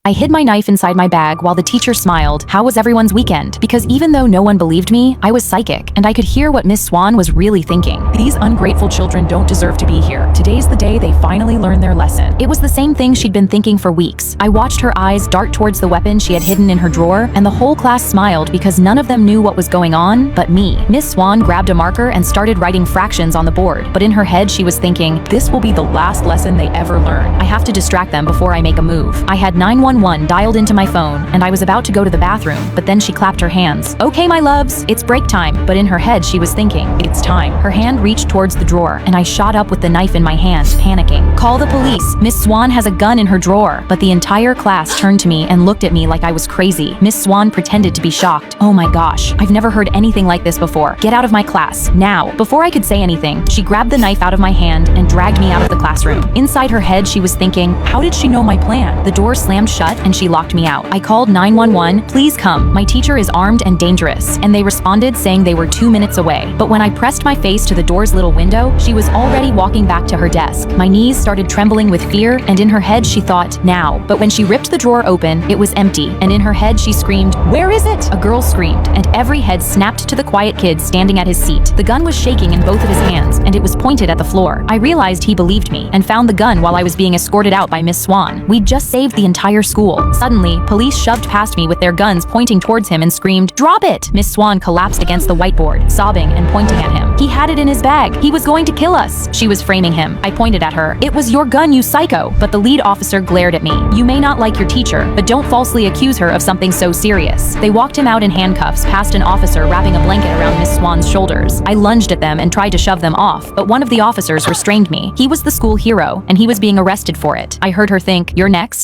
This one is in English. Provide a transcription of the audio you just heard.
I hid my knife inside my bag while the teacher smiled. How was everyone's weekend? Because even though no one believed me, I was psychic, and I could hear what Miss Swan was really thinking. These ungrateful children don't deserve to be here. Today's the day they finally learn their lesson. It was the same thing she'd been thinking for weeks. I watched her eyes dart towards the weapon she had hidden in her drawer, and the whole class smiled because none of them knew what was going on but me. Miss Swan grabbed a marker and started writing fractions on the board, but in her head she was thinking, this will be the last lesson they ever learn. I have to distract them before I make a move. I had 911 dialed into my phone, and I was about to go to the bathroom, but then she clapped her hands. Okay, my loves, it's break time. But in her head she was thinking, it's time. Her hand reached towards the drawer, and I shot up with the knife in my hand, panicking. Call the police. Miss Swan has a gun in her drawer. But the entire class turned to me and looked at me like I was crazy. Miss Swan pretended to be shocked. Oh my gosh, I've never heard anything like this before. Get out of my class, now. Before I could say anything, she grabbed the knife out of my hand and dragged me out of the classroom. Inside her head she was thinking, how did she know my plan? The door slammed shut and she locked me out. I called 911, please come. My teacher is armed and dangerous. And they responded saying they were 2 minutes away. But when I pressed my face to the door's little window, she was already walking back to her desk. My knees started trembling with fear, and in her head she thought, now. But when she ripped the drawer open, it was empty, and in her head she screamed, where is it? A girl screamed, and every head snapped to the quiet kid standing at his seat. The gun was shaking in both of his hands, and it was pointed at the floor. I realized he believed me, and found the gun while I was being escorted out by Miss Swan. We'd just saved the entire school. Suddenly, police shoved past me with their guns pointing towards him and screamed, drop it! Miss Swan collapsed against the whiteboard, sobbing and pointing at him. He had it in his bag. He was going to kill us. She was framing him. I pointed at her. It was your gun, you psycho. But the lead officer glared at me. You may not like your teacher, but don't falsely accuse her of something so serious. They walked him out in handcuffs past an officer wrapping a blanket around Miss Swan's shoulders. I lunged at them and tried to shove them off, but one of the officers restrained me. He was the school hero, and he was being arrested for it. I heard her think, you're next.